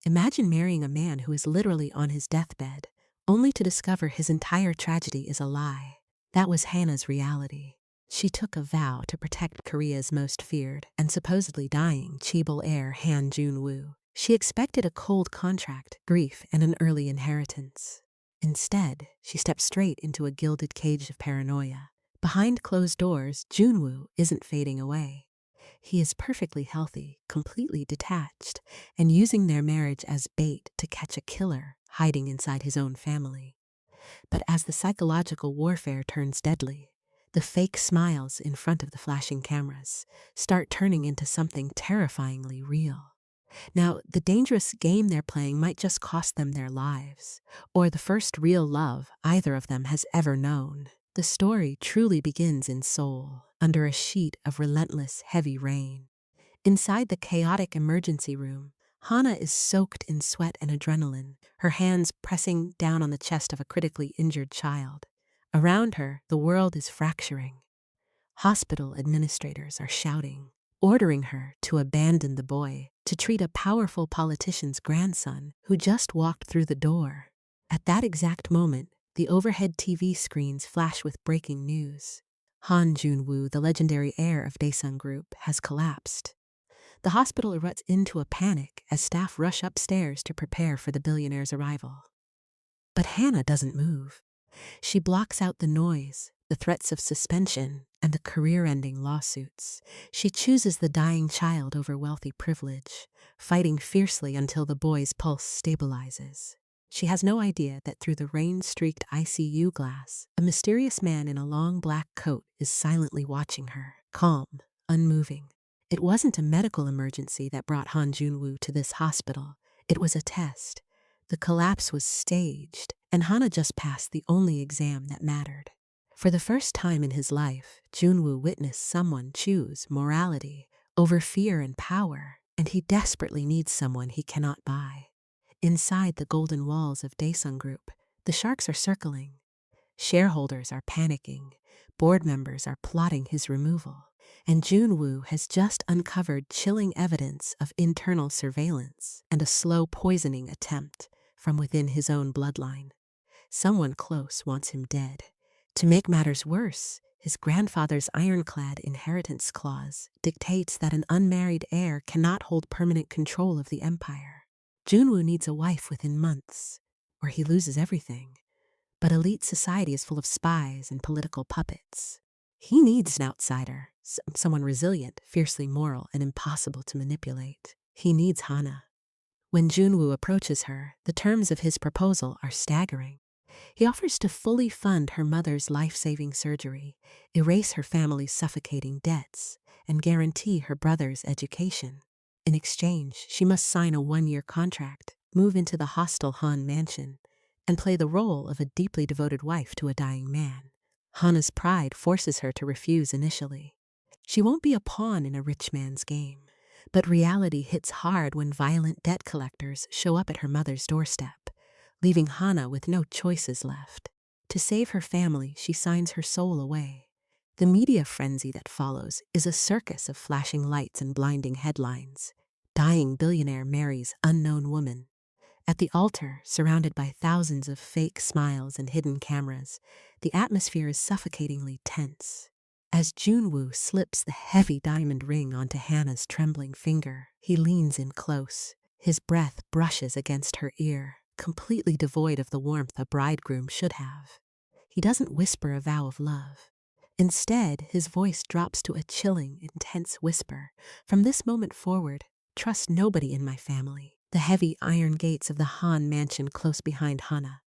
Imagine marrying a man who is literally on his deathbed, only to discover his entire tragedy is a lie. That was Hana's reality. She took a vow to protect Korea's most feared and supposedly dying Chaebol heir Han Joon-Woo. She expected a cold contract, grief, and an early inheritance. Instead, she stepped straight into a gilded cage of paranoia. Behind closed doors, Joon-Woo isn't fading away. He is perfectly healthy, completely detached, and using their marriage as bait to catch a killer hiding inside his own family. But as the psychological warfare turns deadly, the fake smiles in front of the flashing cameras start turning into something terrifyingly real. Now, the dangerous game they're playing might just cost them their lives, or the first real love either of them has ever known. The story truly begins in Seoul, under a sheet of relentless, heavy rain. Inside the chaotic emergency room, Hana is soaked in sweat and adrenaline, her hands pressing down on the chest of a critically injured child. Around her, the world is fracturing. Hospital administrators are shouting, ordering her to abandon the boy, to treat a powerful politician's grandson who just walked through the door. At that exact moment, the overhead TV screens flash with breaking news. Han Joon-Woo, the legendary heir of Daesung Group, has collapsed. The hospital erupts into a panic as staff rush upstairs to prepare for the billionaire's arrival. But Hana doesn't move. She blocks out the noise, the threats of suspension, and the career-ending lawsuits. She chooses the dying child over wealthy privilege, fighting fiercely until the boy's pulse stabilizes. She has no idea that through the rain-streaked ICU glass, a mysterious man in a long black coat is silently watching her, calm, unmoving. It wasn't a medical emergency that brought Han Joon-Woo to this hospital. It was a test. The collapse was staged, and Hana just passed the only exam that mattered. For the first time in his life, Joon-Woo witnessed someone choose morality over fear and power, and he desperately needs someone he cannot buy. Inside the golden walls of Daesung Group, the sharks are circling. Shareholders are panicking, board members are plotting his removal, and Joon-Woo has just uncovered chilling evidence of internal surveillance and a slow poisoning attempt from within his own bloodline. Someone close wants him dead. To make matters worse, his grandfather's ironclad inheritance clause dictates that an unmarried heir cannot hold permanent control of the empire. Joon-Woo needs a wife within months, or he loses everything. But elite society is full of spies and political puppets. He needs an outsider, someone resilient, fiercely moral, and impossible to manipulate. He needs Hana. When Joon-Woo approaches her, the terms of his proposal are staggering. He offers to fully fund her mother's life-saving surgery, erase her family's suffocating debts, and guarantee her brother's education. In exchange, she must sign a 1-year contract, move into the hostile Han mansion, and play the role of a deeply devoted wife to a dying man. Hana's pride forces her to refuse initially. She won't be a pawn in a rich man's game. But reality hits hard when violent debt collectors show up at her mother's doorstep, leaving Hana with no choices left. To save her family, she signs her soul away. The media frenzy that follows is a circus of flashing lights and blinding headlines. Dying billionaire marries unknown woman. At the altar, surrounded by thousands of fake smiles and hidden cameras, the atmosphere is suffocatingly tense. As Joon-Woo slips the heavy diamond ring onto Hana's trembling finger, he leans in close. His breath brushes against her ear, completely devoid of the warmth a bridegroom should have. He doesn't whisper a vow of love. Instead, his voice drops to a chilling, intense whisper. From this moment forward, trust nobody in my family. The heavy iron gates of the Han mansion close behind Hana,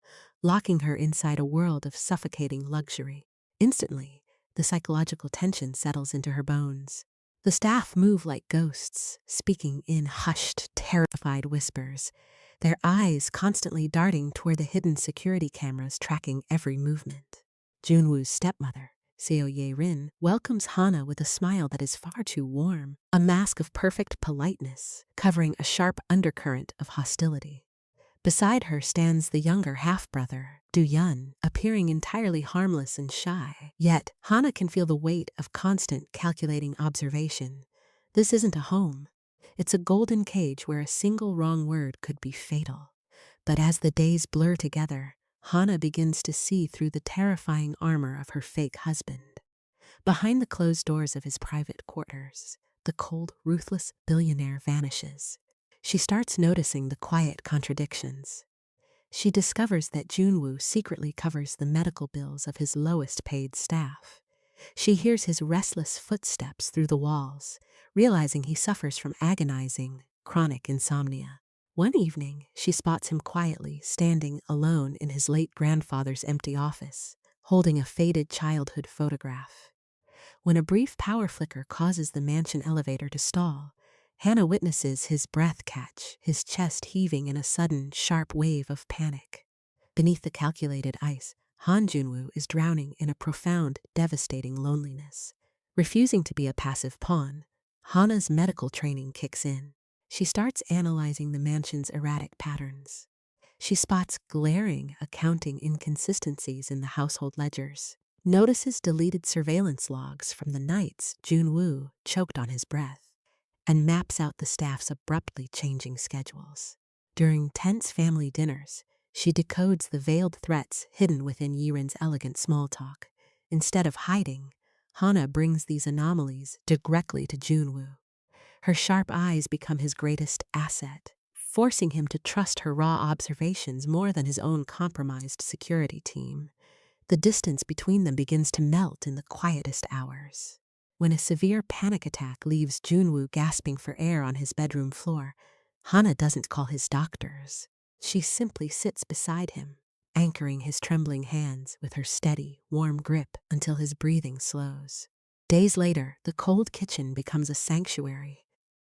locking her inside a world of suffocating luxury. Instantly, the psychological tension settles into her bones. The staff move like ghosts, speaking in hushed, terrified whispers, their eyes constantly darting toward the hidden security cameras tracking every movement. Joon-Woo's stepmother, Seo Ye-rin, welcomes Hana with a smile that is far too warm, a mask of perfect politeness, covering a sharp undercurrent of hostility. Beside her stands the younger half-brother, Do-yeon, appearing entirely harmless and shy. Yet, Hana can feel the weight of constant, calculating observation. This isn't a home. It's a golden cage where a single wrong word could be fatal. But as the days blur together, Hana begins to see through the terrifying armor of her fake husband. Behind the closed doors of his private quarters, the cold, ruthless billionaire vanishes. She starts noticing the quiet contradictions. She discovers that Joon-Woo secretly covers the medical bills of his lowest paid staff. She hears his restless footsteps through the walls, realizing he suffers from agonizing, chronic insomnia. One evening, she spots him quietly standing alone in his late grandfather's empty office, holding a faded childhood photograph. When a brief power flicker causes the mansion elevator to stall, Hana witnesses his breath catch, his chest heaving in a sudden, sharp wave of panic. Beneath the calculated ice, Han Joon-Woo is drowning in a profound, devastating loneliness. Refusing to be a passive pawn, Hana's medical training kicks in. She starts analyzing the mansion's erratic patterns. She spots glaring accounting inconsistencies in the household ledgers, notices deleted surveillance logs from the nights Joon-Woo choked on his breath, and maps out the staff's abruptly changing schedules. During tense family dinners, she decodes the veiled threats hidden within Yiren's elegant small talk. Instead of hiding, Hana brings these anomalies directly to Joon-Woo. Her sharp eyes become his greatest asset, forcing him to trust her raw observations more than his own compromised security team. The distance between them begins to melt in the quietest hours. When a severe panic attack leaves Joon-Woo gasping for air on his bedroom floor, Hana doesn't call his doctors. She simply sits beside him, anchoring his trembling hands with her steady, warm grip until his breathing slows. Days later, the cold kitchen becomes a sanctuary,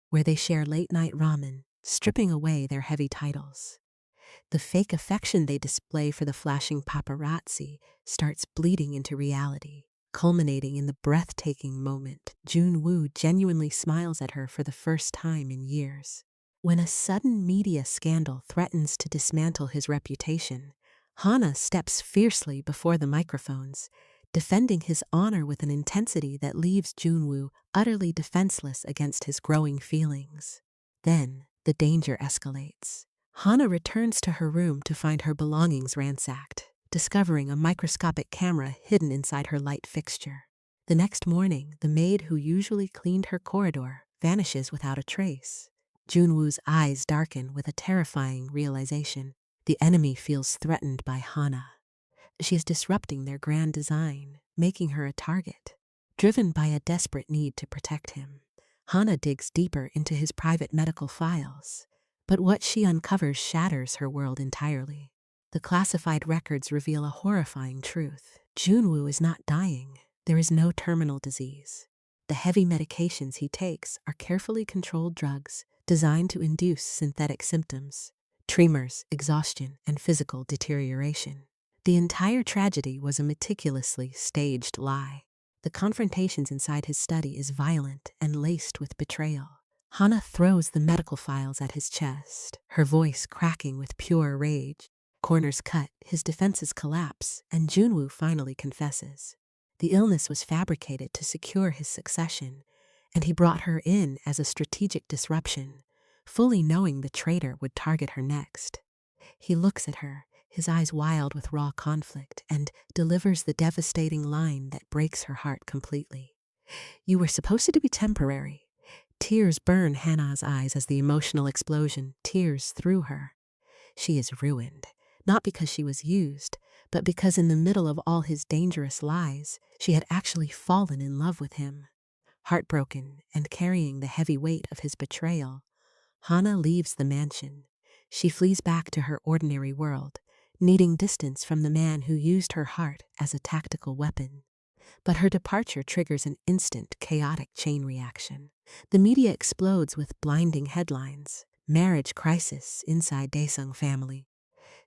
where they share late-night ramen, stripping away their heavy titles. The fake affection they display for the flashing paparazzi starts bleeding into reality, culminating in the breathtaking moment Joon-Woo genuinely smiles at her for the first time in years. When a sudden media scandal threatens to dismantle his reputation, Hana steps fiercely before the microphones, defending his honor with an intensity that leaves Joon-Woo utterly defenseless against his growing feelings. Then, the danger escalates. Hana returns to her room to find her belongings ransacked, discovering a microscopic camera hidden inside her light fixture. The next morning, the maid who usually cleaned her corridor vanishes without a trace. Joon-Woo's eyes darken with a terrifying realization. The enemy feels threatened by Hana. She is disrupting their grand design, making her a target. Driven by a desperate need to protect him, Hana digs deeper into his private medical files. But what she uncovers shatters her world entirely. The classified records reveal a horrifying truth. Joon-Woo is not dying. There is no terminal disease. The heavy medications he takes are carefully controlled drugs designed to induce synthetic symptoms, tremors, exhaustion, and physical deterioration. The entire tragedy was a meticulously staged lie. The confrontations inside his study is violent and laced with betrayal. Hana throws the medical files at his chest, her voice cracking with pure rage. Corners cut, his defenses collapse, and Joon-Woo finally confesses. The illness was fabricated to secure his succession, and he brought her in as a strategic disruption, fully knowing the traitor would target her next. He looks at her, his eyes wild with raw conflict, and delivers the devastating line that breaks her heart completely. "You were supposed to be temporary." Tears burn Hana's eyes as the emotional explosion tears through her. She is ruined, not because she was used, but because in the middle of all his dangerous lies, she had actually fallen in love with him. Heartbroken and carrying the heavy weight of his betrayal, Hana leaves the mansion. She flees back to her ordinary world, needing distance from the man who used her heart as a tactical weapon. But her departure triggers an instant, chaotic chain reaction. The media explodes with blinding headlines. Marriage crisis inside Daesung family.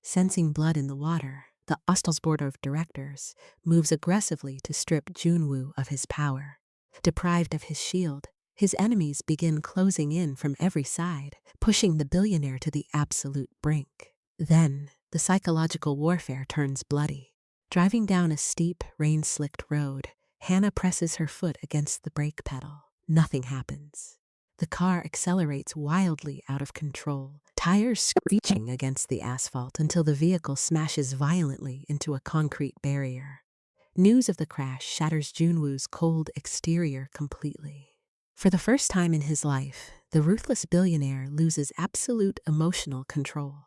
Sensing blood in the water, the hostel's board of directors moves aggressively to strip Joon-Woo of his power. Deprived of his shield, his enemies begin closing in from every side, pushing the billionaire to the absolute brink. Then, the psychological warfare turns bloody. Driving down a steep, rain-slicked road, Hana presses her foot against the brake pedal. Nothing happens. The car accelerates wildly out of control, tires screeching against the asphalt until the vehicle smashes violently into a concrete barrier. News of the crash shatters Joon-Woo's cold exterior completely. For the first time in his life, the ruthless billionaire loses absolute emotional control.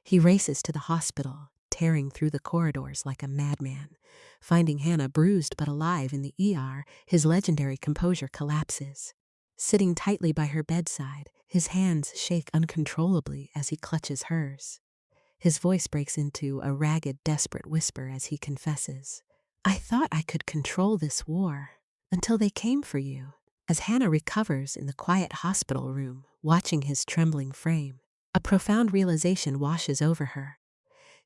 He races to the hospital, tearing through the corridors like a madman. Finding Hana bruised but alive in the ER, his legendary composure collapses. Sitting tightly by her bedside, his hands shake uncontrollably as he clutches hers. His voice breaks into a ragged, desperate whisper as he confesses, "I thought I could control this war until they came for you." As Hana recovers in the quiet hospital room, watching his trembling frame, a profound realization washes over her.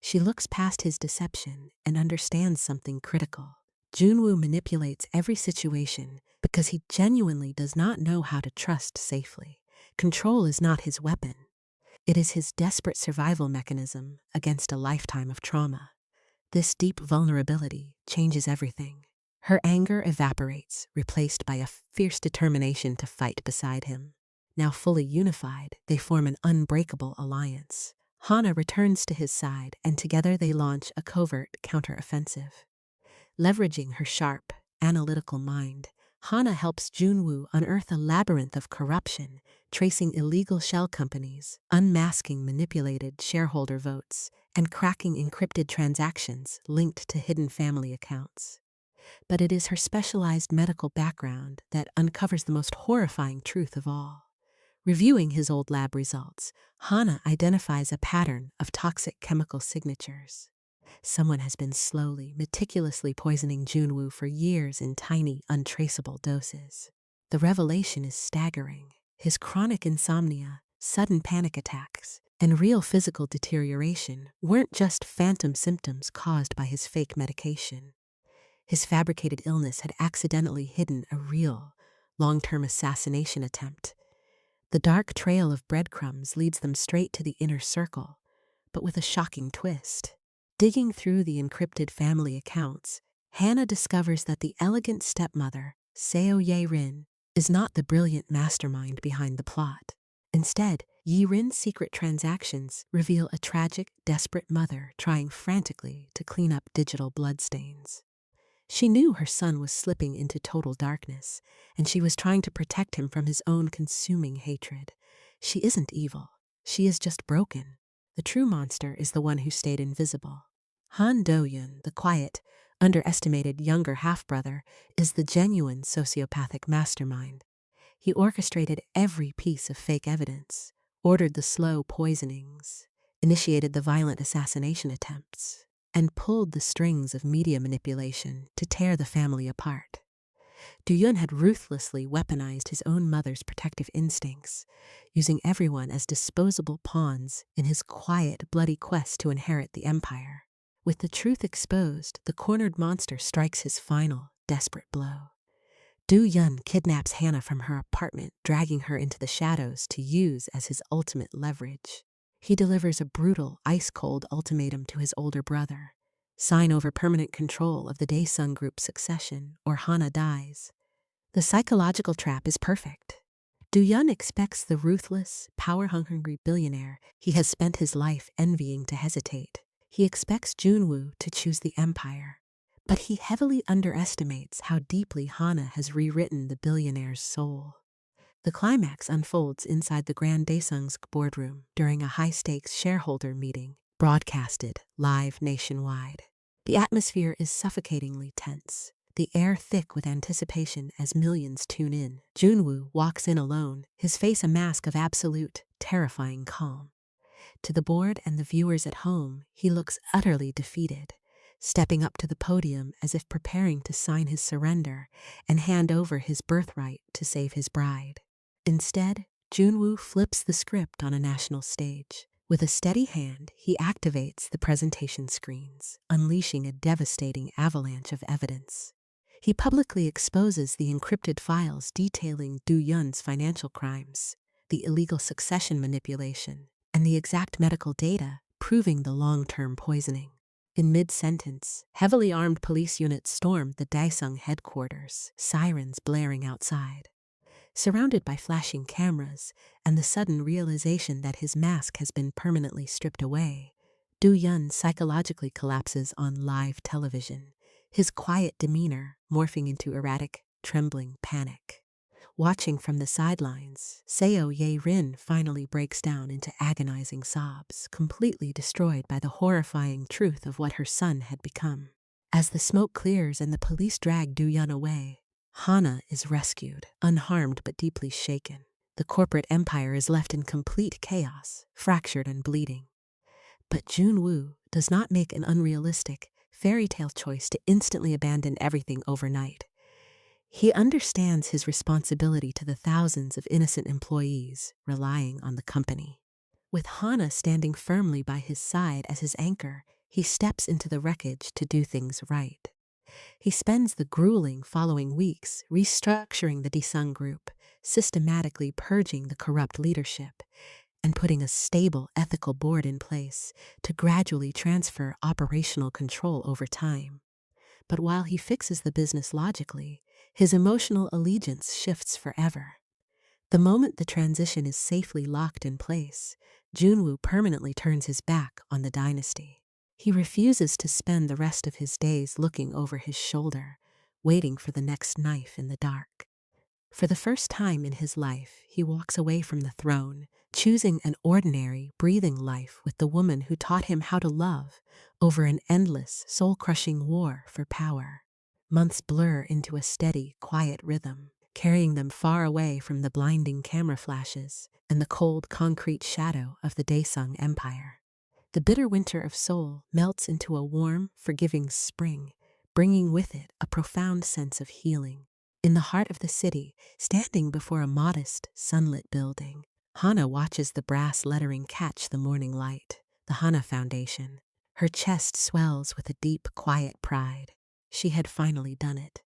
She looks past his deception and understands something critical. Joon-Woo manipulates every situation because he genuinely does not know how to trust safely. Control is not his weapon. It is his desperate survival mechanism against a lifetime of trauma. This deep vulnerability changes everything. Her anger evaporates, replaced by a fierce determination to fight beside him. Now fully unified, they form an unbreakable alliance. Hana returns to his side, and together they launch a covert counteroffensive. Leveraging her sharp, analytical mind, Hana helps Joon-Woo unearth a labyrinth of corruption, tracing illegal shell companies, unmasking manipulated shareholder votes, and cracking encrypted transactions linked to hidden family accounts. But it is her specialized medical background that uncovers the most horrifying truth of all. Reviewing his old lab results, Hana identifies a pattern of toxic chemical signatures. Someone has been slowly, meticulously poisoning Joon-Woo for years in tiny, untraceable doses. The revelation is staggering. His chronic insomnia, sudden panic attacks, and real physical deterioration weren't just phantom symptoms caused by his fake medication. His fabricated illness had accidentally hidden a real, long-term assassination attempt. The dark trail of breadcrumbs leads them straight to the inner circle, but with a shocking twist. Digging through the encrypted family accounts, Hana discovers that the elegant stepmother, Seo Ye-rin, is not the brilliant mastermind behind the plot. Instead, Ye-rin's secret transactions reveal a tragic, desperate mother trying frantically to clean up digital bloodstains. She knew her son was slipping into total darkness, and she was trying to protect him from his own consuming hatred. She isn't evil. She is just broken. The true monster is the one who stayed invisible. Han Do-yeon, the quiet, underestimated younger half-brother, is the genuine sociopathic mastermind. He orchestrated every piece of fake evidence, ordered the slow poisonings, initiated the violent assassination attempts, and pulled the strings of media manipulation to tear the family apart. Do-yeon had ruthlessly weaponized his own mother's protective instincts, using everyone as disposable pawns in his quiet, bloody quest to inherit the empire. With the truth exposed, the cornered monster strikes his final, desperate blow. Do-yeon kidnaps Hana from her apartment, dragging her into the shadows to use as his ultimate leverage. He delivers a brutal, ice-cold ultimatum to his older brother. Sign over permanent control of the Daesung Group succession, or Hana dies. The psychological trap is perfect. Do-yeon expects the ruthless, power-hungry billionaire he has spent his life envying to hesitate. He expects Joon-Woo to choose the empire. But he heavily underestimates how deeply Hana has rewritten the billionaire's soul. The climax unfolds inside the Grand Daesung's boardroom during a high-stakes shareholder meeting, broadcasted live nationwide. The atmosphere is suffocatingly tense, the air thick with anticipation as millions tune in. Joon-Woo walks in alone, his face a mask of absolute, terrifying calm. To the board and the viewers at home, he looks utterly defeated, stepping up to the podium as if preparing to sign his surrender and hand over his birthright to save his bride. Instead, Joon-Woo flips the script on a national stage. With a steady hand, he activates the presentation screens, unleashing a devastating avalanche of evidence. He publicly exposes the encrypted files detailing Do-yeon's financial crimes, the illegal succession manipulation, and the exact medical data proving the long-term poisoning. In mid-sentence, heavily armed police units stormed the Daesung headquarters, sirens blaring outside. Surrounded by flashing cameras and the sudden realization that his mask has been permanently stripped away, Do-Yun psychologically collapses on live television, his quiet demeanor morphing into erratic, trembling panic. Watching from the sidelines, Seo Ye-rin finally breaks down into agonizing sobs, completely destroyed by the horrifying truth of what her son had become. As the smoke clears and the police drag Do-Yun away, Hana is rescued, unharmed but deeply shaken. The corporate empire is left in complete chaos, fractured and bleeding. But Joon-Woo does not make an unrealistic, fairy tale choice to instantly abandon everything overnight. He understands his responsibility to the thousands of innocent employees relying on the company. With Hana standing firmly by his side as his anchor, he steps into the wreckage to do things right. He spends the grueling following weeks restructuring the Daesung Group, systematically purging the corrupt leadership, and putting a stable ethical board in place to gradually transfer operational control over time. But while he fixes the business logically, his emotional allegiance shifts forever. The moment the transition is safely locked in place, Joon-Woo permanently turns his back on the dynasty. He refuses to spend the rest of his days looking over his shoulder, waiting for the next knife in the dark. For the first time in his life, he walks away from the throne, choosing an ordinary, breathing life with the woman who taught him how to love, over an endless, soul-crushing war for power. Months blur into a steady, quiet rhythm, carrying them far away from the blinding camera flashes and the cold concrete shadow of the Daesung Empire. The bitter winter of Seoul melts into a warm, forgiving spring, bringing with it a profound sense of healing. In the heart of the city, standing before a modest, sunlit building, Hana watches the brass lettering catch the morning light, the Hana Foundation. Her chest swells with a deep, quiet pride. She had finally done it.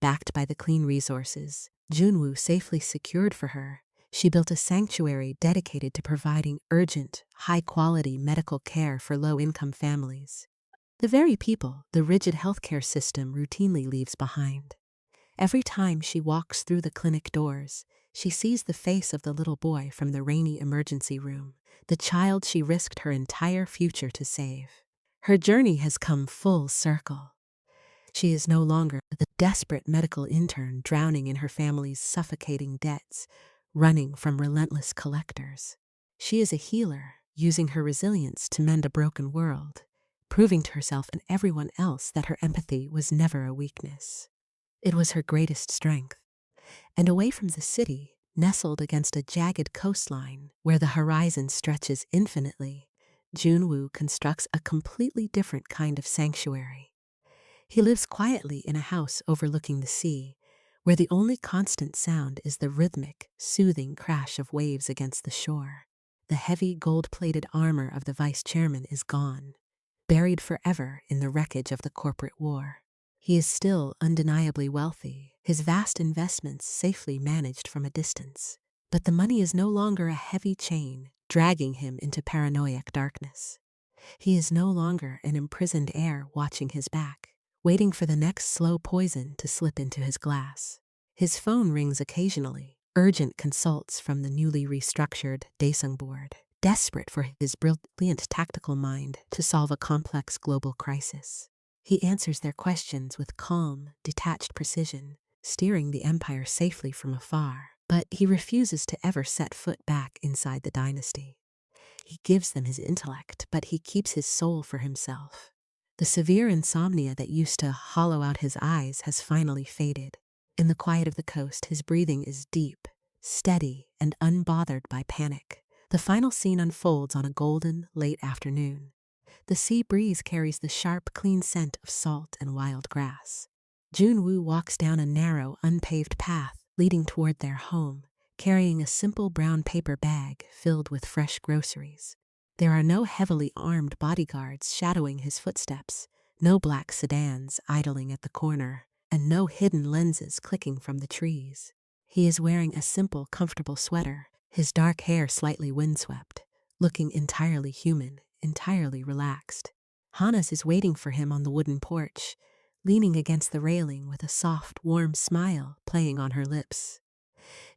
Backed by the clean resources Joon-Woo safely secured for her, she built a sanctuary dedicated to providing urgent, high-quality medical care for low-income families. The very people the rigid healthcare system routinely leaves behind. Every time she walks through the clinic doors, she sees the face of the little boy from the rainy emergency room, the child she risked her entire future to save. Her journey has come full circle. She is no longer the desperate medical intern drowning in her family's suffocating debts, running from relentless collectors. She is a healer, using her resilience to mend a broken world, proving to herself and everyone else that her empathy was never a weakness. It was her greatest strength. And away from the city, nestled against a jagged coastline where the horizon stretches infinitely, Joon-Woo constructs a completely different kind of sanctuary. He lives quietly in a house overlooking the sea, where the only constant sound is the rhythmic, soothing crash of waves against the shore. The heavy gold-plated armor of the vice chairman is gone, buried forever in the wreckage of the corporate war. He is still undeniably wealthy, his vast investments safely managed from a distance. But the money is no longer a heavy chain, dragging him into paranoiac darkness. He is no longer an imprisoned heir watching his back, waiting for the next slow poison to slip into his glass. His phone rings occasionally, urgent consults from the newly restructured Daesung board, desperate for his brilliant tactical mind to solve a complex global crisis. He answers their questions with calm, detached precision, steering the empire safely from afar. But he refuses to ever set foot back inside the dynasty. He gives them his intellect, but he keeps his soul for himself. The severe insomnia that used to hollow out his eyes has finally faded. In the quiet of the coast, his breathing is deep, steady, and unbothered by panic. The final scene unfolds on a golden, late afternoon. The sea breeze carries the sharp, clean scent of salt and wild grass. Joon-Woo walks down a narrow, unpaved path leading toward their home, carrying a simple brown paper bag filled with fresh groceries. There are no heavily armed bodyguards shadowing his footsteps, no black sedans idling at the corner, and no hidden lenses clicking from the trees. He is wearing a simple, comfortable sweater, his dark hair slightly windswept, looking entirely human, entirely relaxed. Hana's is waiting for him on the wooden porch, leaning against the railing with a soft, warm smile playing on her lips.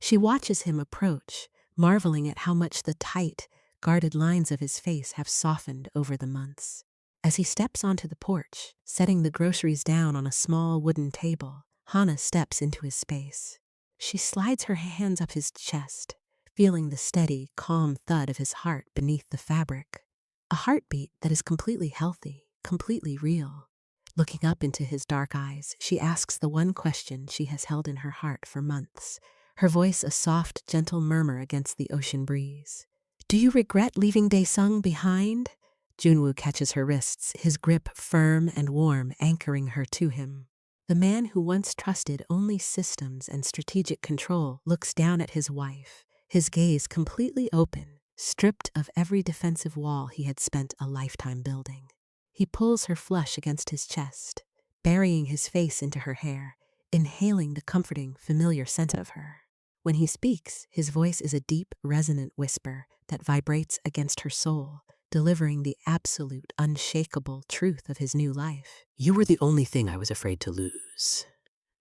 She watches him approach, marveling at how much the tight, guarded lines of his face have softened over the months. As he steps onto the porch, setting the groceries down on a small wooden table, Hana steps into his space. She slides her hands up his chest, feeling the steady, calm thud of his heart beneath the fabric. A heartbeat that is completely healthy, completely real. Looking up into his dark eyes, she asks the one question she has held in her heart for months, her voice a soft, gentle murmur against the ocean breeze. "Do you regret leaving Daesung behind?" Joon-Woo catches her wrists, his grip firm and warm, anchoring her to him. The man who once trusted only systems and strategic control looks down at his wife, his gaze completely open, stripped of every defensive wall he had spent a lifetime building. He pulls her flush against his chest, burying his face into her hair, inhaling the comforting, familiar scent of her. When he speaks, his voice is a deep, resonant whisper that vibrates against her soul, delivering the absolute, unshakable truth of his new life. "You were the only thing I was afraid to lose."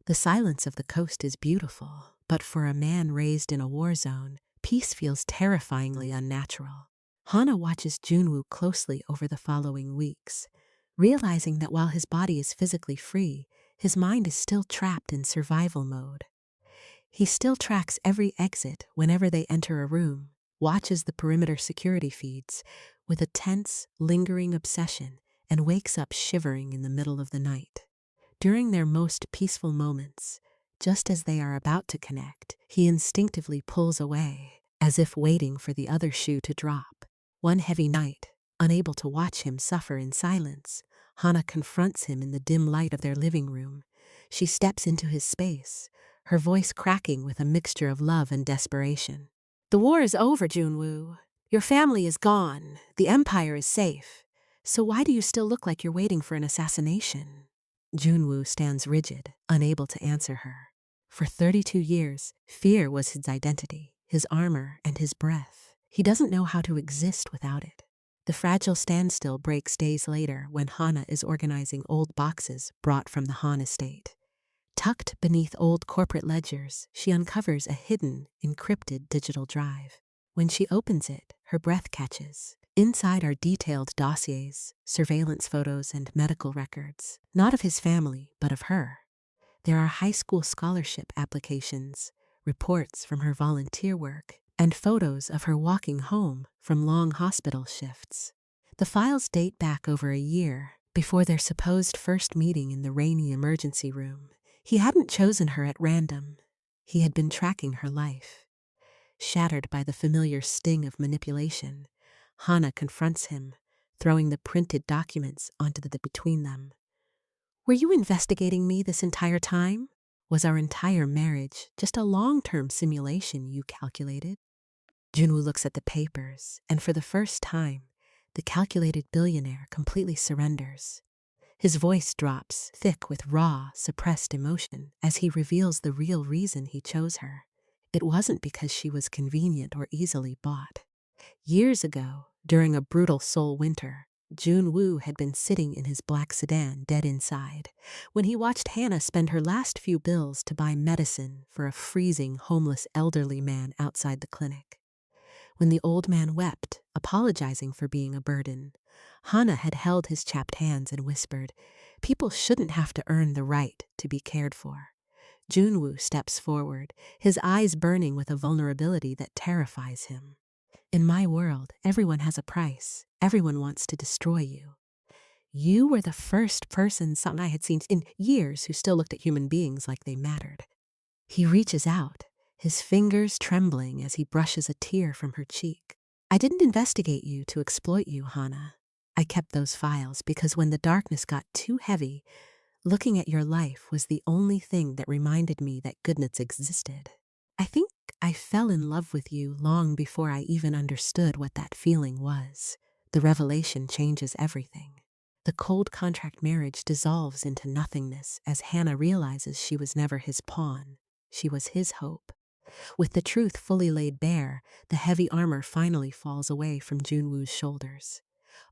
The silence of the coast is beautiful, but for a man raised in a war zone, peace feels terrifyingly unnatural. Hana watches Joon-Woo closely over the following weeks, realizing that while his body is physically free, his mind is still trapped in survival mode. He still tracks every exit whenever they enter a room, watches the perimeter security feeds with a tense, lingering obsession, and wakes up shivering in the middle of the night. During their most peaceful moments, just as they are about to connect, he instinctively pulls away, as if waiting for the other shoe to drop. One heavy night, unable to watch him suffer in silence, Hana confronts him in the dim light of their living room. She steps into his space, her voice cracking with a mixture of love and desperation. "The war is over, Joon-Woo. Your family is gone. The empire is safe. So why do you still look like you're waiting for an assassination?" Joon-Woo stands rigid, unable to answer her. For 32 years, fear was his identity, his armor, and his breath. He doesn't know how to exist without it. The fragile standstill breaks days later when Hana is organizing old boxes brought from the Han estate. Tucked beneath old corporate ledgers, she uncovers a hidden, encrypted digital drive. When she opens it, her breath catches. Inside are detailed dossiers, surveillance photos, and medical records, not of his family, but of her. There are high school scholarship applications, reports from her volunteer work, and photos of her walking home from long hospital shifts. The files date back over a year, before their supposed first meeting in the rainy emergency room. He hadn't chosen her at random. He had been tracking her life. Shattered by the familiar sting of manipulation, Hana confronts him, throwing the printed documents onto the between them. "Were you investigating me this entire time? Was our entire marriage just a long-term simulation you calculated?" Joon-Woo looks at the papers, and for the first time, the calculated billionaire completely surrenders. His voice drops, thick with raw, suppressed emotion, as he reveals the real reason he chose her. It wasn't because she was convenient or easily bought. Years ago, during a brutal Seoul winter, Joon-Woo had been sitting in his black sedan dead inside when he watched Hana spend her last few bills to buy medicine for a freezing, homeless elderly man outside the clinic. When the old man wept, apologizing for being a burden, Hana had held his chapped hands and whispered, "People shouldn't have to earn the right to be cared for." Joon-Woo steps forward, his eyes burning with a vulnerability that terrifies him. "In my world, everyone has a price. Everyone wants to destroy you. You were the first person I had seen in years who still looked at human beings like they mattered." He reaches out, his fingers trembling as he brushes a tear from her cheek. "I didn't investigate you to exploit you, Hana. I kept those files because when the darkness got too heavy, looking at your life was the only thing that reminded me that goodness existed. I think I fell in love with you long before I even understood what that feeling was. The revelation changes everything." The cold contract marriage dissolves into nothingness as Hana realizes she was never his pawn. She was his hope. With the truth fully laid bare, the heavy armor finally falls away from Joon-Woo's shoulders.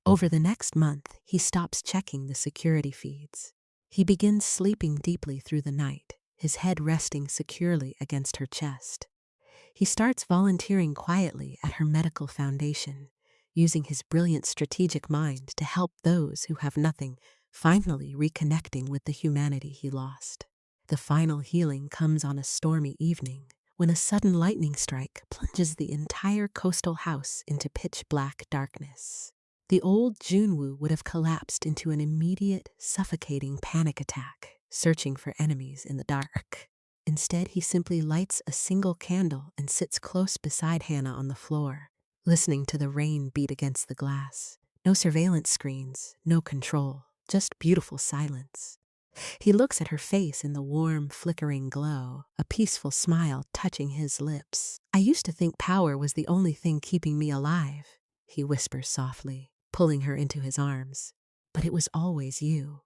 Over the next month, he stops checking the security feeds. He begins sleeping deeply through the night, his head resting securely against her chest. He starts volunteering quietly at her medical foundation, using his brilliant strategic mind to help those who have nothing, finally reconnecting with the humanity he lost. The final healing comes on a stormy evening, when a sudden lightning strike plunges the entire coastal house into pitch-black darkness. The old Joon-Woo would have collapsed into an immediate, suffocating panic attack, searching for enemies in the dark. Instead, he simply lights a single candle and sits close beside Hana on the floor, listening to the rain beat against the glass. No surveillance screens, no control, just beautiful silence. He looks at her face in the warm, flickering glow, a peaceful smile touching his lips. "I used to think power was the only thing keeping me alive," he whispers softly, pulling her into his arms. "But it was always you."